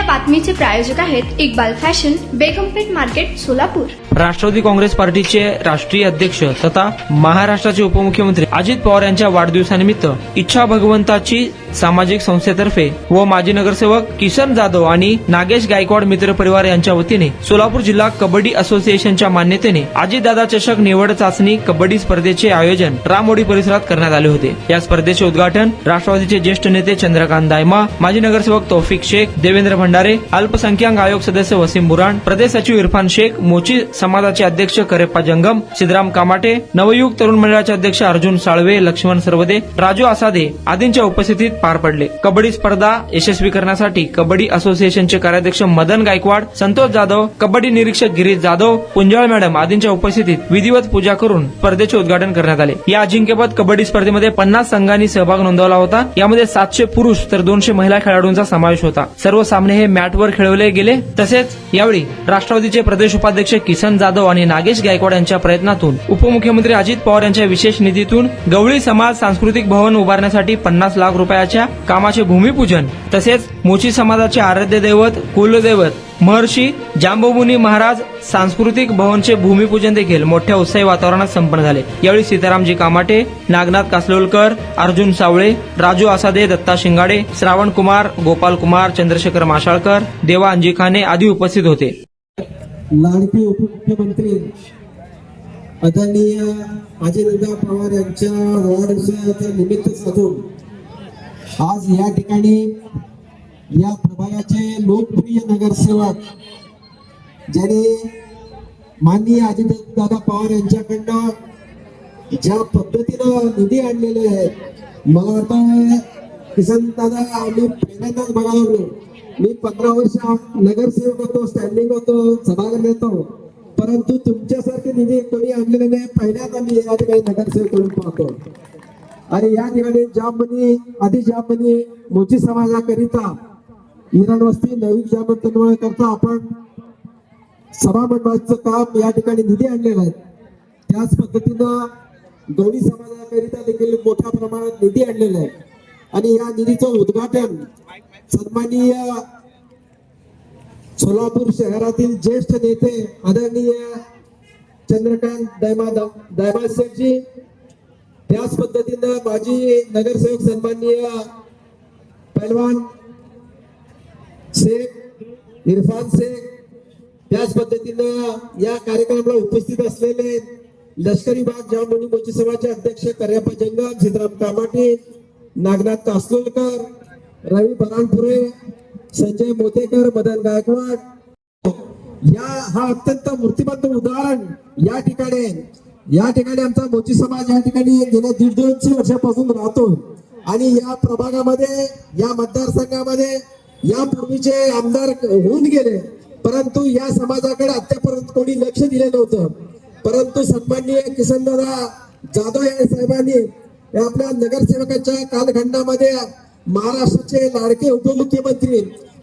या बातमीचे प्रायोजक आहेत इक्बाल फॅशन, बेगमपेठ मार्केट, सोलापूर. राष्ट्रवादी काँग्रेस पार्टीचे राष्ट्रीय अध्यक्ष तथा महाराष्ट्राचे उपमुख्यमंत्री अजित पवार यांच्या वाढदिवसानिमित्त इच्छा भगवंताची सामाजिक संस्थेतर्फे व माजी नगरसेवक किसन जाधव आणि नागेश गायकवाड मित्र परिवार यांच्या वतीने सोलापूर जिल्हा कबड्डी असोसिएशनच्या मान्यतेने अजितदादा चषक निवड चाचणी कबड्डी स्पर्धेचे आयोजन रामवाडी परिसरात करण्यात आले होते. या स्पर्धेचे उद्घाटन राष्ट्रवादीचे ज्येष्ठ नेते चंद्रकांत दायमा, माजी नगरसेवक तौफिक शेख, देवेंद्र भंडारे, अल्पसंख्याक आयोग सदस्य वसीम बुराण, प्रदेश सचिव इरफान शेख, मोची समाजाचे अध्यक्ष करेप्पा जंगम, सिद्धराम कामाटे, नवयुग तरुण मंडळाचे अध्यक्ष अर्जुन साळवे, लक्ष्मण सरवदे, राजू आसादे आदींच्या उपस्थितीत पार पडले. कबड्डी स्पर्धा यशस्वी करण्यासाठी कबड्डी असोसिएशनचे कार्याध्यक्ष मदन गायकवाड, संतोष जाधव, कबड्डी निरीक्षक गिरीश जाधव, पुंजाळ मॅडम आदींच्या उपस्थितीत विधिवत पूजा करून स्पर्धेचे उद्घाटन करण्यात आले. या अजिंक्यपद कबड्डी स्पर्धेमध्ये 50 संघांनी सहभाग नोंदवला होता. यामध्ये 700 पुरुष तर 200 महिला खेळाडूंचा समावेश होता. सर्व सामने हे मॅटवर खेळवले गेले. तसेच यावेळी राष्ट्रवादीचे प्रदेश उपाध्यक्ष किसन जाधव आणि नागेश गायकवाड यांच्या प्रयत्नातून उपमुख्यमंत्री अजित पवार यांच्या विशेष निधीतून गवळी समाज सांस्कृतिक भवन उभारण्यासाठी 50 लाख रुपयाच्या कामाचे भूमिपूजन, तसेच मोची समाजाचे आराध्य दैवत कुलदैवत महर्षी जांबुमुनी महाराज सांस्कृतिक भवनचे भूमिपूजन देखील मोठ्या उत्साही वातावरणात संपन्न झाले. यावेळी सीतारामजी कामाटे, नागनाथ कासलोलकर, अर्जुन सावळे, राजू आसादे, दत्ता शिंगाडे, श्रावण कुमार, गोपाल कुमार, चंद्रशेखर माशाळकर, देवा अंजिखाने आदी उपस्थित होते. लाडके उपमुख्यमंत्री आदरणीय अजितदादा पवार यांच्या वाढदिवसाचं निमित्त साधून आज या ठिकाणी या प्रभागाचे लोकप्रिय नगरसेवक ज्यांनी माननीय अजितदादा पवार यांच्याकडनं ज्या पद्धतीनं निधी आणलेले आहे, मला वाटतं किसन दादा आम्ही पहिल्यांदाच बघायला लागलो. मी 15 वर्ष नगरसेवक होतो, स्टँडिंग होतो, सभागृह होतो, परंतु तुमच्यासारखे निधी कोणी आणलेले नाही. पहिल्यांदा मी या ठिकाणी नगरसेवक करून पाहतो. आणि या ठिकाणी जामबनी मोची समाजाकरिता इराण वस्ती नवीन जामन करता आपण सभा मंडळाचं काम या ठिकाणी निधी आणलेला आहे. त्याच पद्धतीनं गवळी समाजाकरिता देखील मोठ्या प्रमाणात निधी आणलेला आहे. आणि या निधीचं उद्घाटन सन्माननीय सोलापूर शहरातील ज्येष्ठ नेते आदरणीय चंद्रकांत दायमा शेखजी, त्याच पद्धतीनं माजी नगरसेवक सन्माननीय पहलवान शेख, इरफान शेख, त्याच पद्धतीनं या कार्यक्रमाला उपस्थित असलेले लष्करी भाग जामबनी मोची समाजाचे अध्यक्ष करेप्पा जंगम, सिद्धराम कामाटे, नागनाथ कासलोलकर, रवी बराणपुरे, संजय मोतेकर, मदन गायकवाड, हा अत्यंत मूर्तिमंत उदाहरण या ठिकाणी आमचा मोची समाज या ठिकाणी गेल्या 150 वर्षापासून राहतो. आणि या प्रभागामध्ये, या मतदारसंघामध्ये यापूर्वीचे आमदार होऊन गेले, परंतु या समाजाकडे आतापर्यंत कोणी लक्ष दिले नव्हतं. परंतु सन्माननीय किसनदादा जाधव या साहेबांनी आपल्या नगरसेवकाच्या कालखंडामध्ये महाराष्ट्राचे लाडके उपमुख्यमंत्री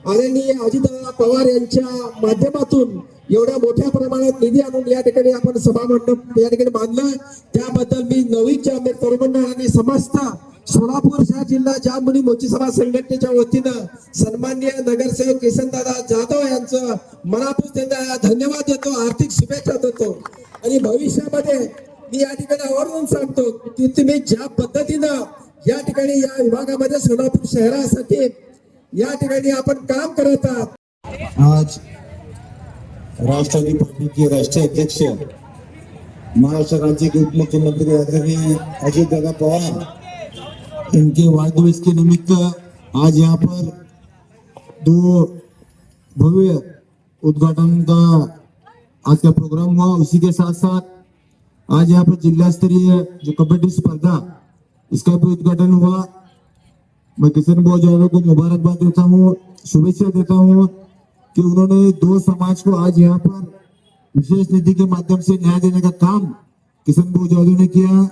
आदरणीय अजितदादा पवार यांच्या माध्यमातून एवढ्या मोठ्या प्रमाणात निधी आणून या ठिकाणी आपण सभा मंडप या ठिकाणी बांधलं. त्याबद्दल मी नवीन जामनेर तरुण मंडळ आणि समस्त सोलापूर शहर जिल्हा जामबनी मोची समाज संघटनेच्या वतीनं सन्माननीय नगरसेवक किसनदादा जाधव यांचं मनापासून धन्यवाद देतो, आर्थिक शुभेच्छा देतो. आणि भविष्यामध्ये मी या ठिकाणी आवर्जून सांगतो की तुम्ही ज्या पद्धतीनं या ठिकाणी या विभागामध्ये सोलापूर शहरासाठी या ठिकाणी आपण काम करत आहात. आज राष्ट्रवादी पार्टी के राष्ट्रीय अध्यक्ष महाराष्ट्र राज्य के उप मुख्यमंत्री आदरणीय अजितदादा पवार इनके वाढदिवस के निमित्त आज यहाँ पर 2 भव्य उद्घाटन का आज का प्रोग्राम हुआ. उसी के साथ साथ आज यहाँ पर जिला स्तरीय जो कबड्डी स्पर्धा इसका भी उद्घाटन हुआ. मैं किशन भाई जाधव को मुबारकबाद देता हूँ, शुभेच्छा देता हूँ कि उन्होंने 2 समाज को आज यहाँ पर विशेष निधि के माध्यम से न्याय देने का काम किशन भाई जाधव ने किया.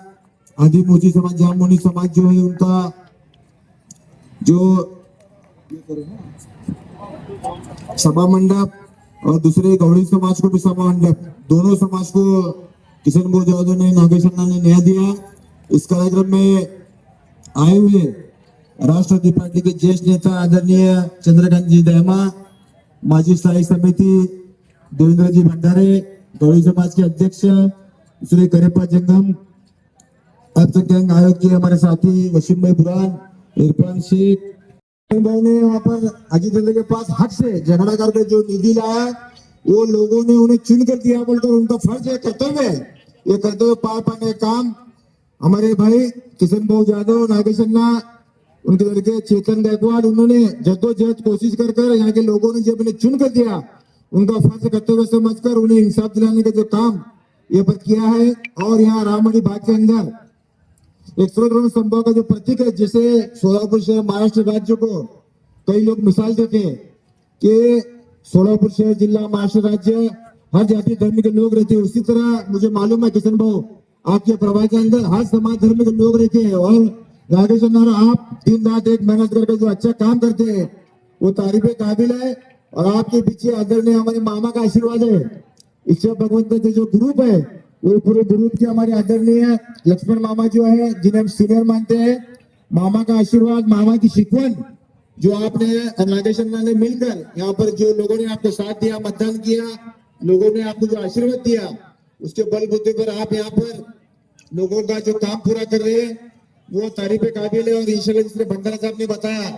आदि मोची समाज, जामबनी समाज जो है उनका जो सभा मंडप और दूसरे गौड़ी समाज को भी सभा मंडप, दोनों समाज को किशन भाई जाधव ने, नागेश अन्ना ने न्याय दिया. इस कार्यक्रम में आए हुए राष्ट्रवादी पार्टी के ज्येष्ठ नेता आदरणीय चंद्रकांत जी दायमा, माजी स्थायी समिति देवेंद्रजी भंडारे, गौड़ी समाज के अध्यक्ष श्री करेपा जंगम, आपसे गैंग आयोग के हमारे साथी वसीम भाई बुरान, इरफान शेख भाई ने वहाँ पर अजीत दल के पास हक से झगड़ा करके जो निधि लाया, वो लोगों ने उन्हें चुन कर दिया बोलकर उनका फर्ज है, कर्तव्य है। ये कर्तव्य पार पाने का काम हमारे भाई किशन भाऊ यादव, नागेश अन्ना, उनके लड़के चेतन गायकवाड़, उन्होंने जद्दोजहद कोशिश कर कर यहाँ के लोगों ने जब उन्हें चुन कर दिया, उनका फर्ज कर्तव्य समझकर उन्हें इंसाफ दिलाने का जो काम ये पर किया है। और यहाँ राममणि बाग के अंदर एक सर्वधर्म संभव का जो प्रतीक है, जिसे सोलापुर शहर महाराष्ट्र राज्य को कई लोग मिसाल देते हैं कि सोलापुर शहर जिला महाराष्ट्र राज्य हर जाति धर्म के लोग रहते हैं। उसी तरह मुझे मालूम है किशन भाऊ, आपके प्रभाग के अंदर हर समाज धर्म के लोग रहते हैं। और राकेश अन्ना, आप दिन रात एक मेहनत करके जो अच्छा काम करते हैं वो तारीफ काबिल है। और आपके पीछे आदरणीय हमारे मामा का आशीर्वाद है। इच्छा भगवंत के जो ग्रुप है वो पूरे ग्रुप के हमारे आदरणीय लक्ष्मण मामा जो है, जिन्हें हम सीनियर मानते हैं, मामा का आशीर्वाद, मामा की शिकवन जो आपने नागेश अन्ना ने मिलकर यहाँ पर जो लोगों ने आपको साथ दिया, मतदान किया, लोगों ने आपको जो आशीर्वाद दिया, उसके बलबूते पर आप यहाँ पर लोगों का जो काम पूरा कर रहे हैं वो तारीफ काबिल है। और इंशाल्लाह जिसने भंडारा साहब ने बताया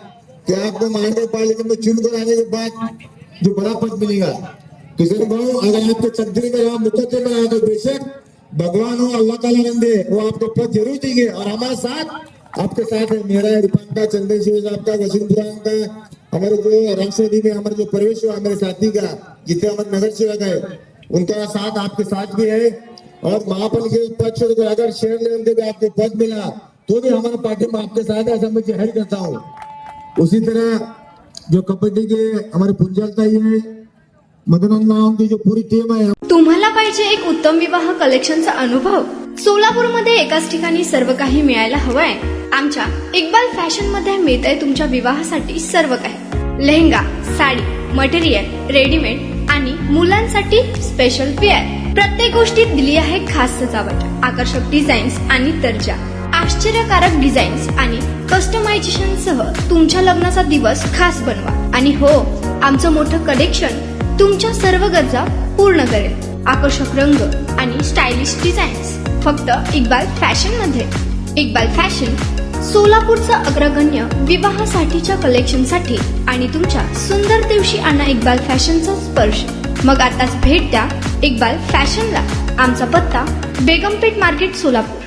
कि आपको महानगर पालिका में चुनकर आने के बाद जो बड़ा पद मिलेगा, किशन भाऊ अगर आपके तकदीर में आप मुकद्दर में आए तो बेशक भगवान हो, अल्लाह ताला बंदे, वो आपको पद जरूर देंगे। और हमारे साथ आपके साथ है मेरा, इरफान का, चंदन शिव साहब का, वसीम बुरान का, हमारे जो राष्ट्रवादी में हमारे जो प्रवेश हुआ हमारे साथी का, जितने हमारे नगर सेवक है, उनका साथ आपके साथ भी है। और महापल के पद से अगर शहर लेवल के भी आपको पद मिला तो भी हमारा पार्टी में आपके साथ है, ऐसा मैं जाहिर करता हूँ। उसी तरह जो कबड्डी के हमारे पुंजालता ही है, मदन अन्ना, उनकी जो पूरी टीम है। तुम्हाला पाहिजे एक उत्तम विवाह कलेक्शनचा अनुभव? सोलापूरमध्ये एकाच ठिकाणी सर्व काही मिळायला हवंय? आमच्या इक्बाल फॅशन मध्ये मिळतंय तुमच्या विवाहासाठी सर्व काही. लेहंगा, साडी, मटेरियल, रेडीमेड आणि मुलांसाठी स्पेशल वेअर. प्रत्येक गोष्टीत दिली आहे खास सजावट, आकर्षक डिझाईन्स आणि दर्जा, आश्चर्यकारक डिझाईन्स आणि कस्टमायझेशन सह तुमच्या लग्नाचा दिवस खास बनवा. आणि हो, आमचं मोठं कलेक्शन तुमच्या सर्व गरजा पूर्ण करेल. आकर्षक रंग आणि स्टायलिश डिझाईन्स फक्त इक्बाल फॅशन मध्ये. इक्बाल फॅशन सोलापूरचं अग्रगण्य विवाहासाठीच्या कलेक्शनसाठी आणि तुमच्या सुंदर दिवशी आणा इक्बाल फॅशनचा स्पर्श. मग आताच भेट द्या इक्बाल फॅशनला. आमचा पत्ता बेगमपेठ मार्केट, सोलापूर.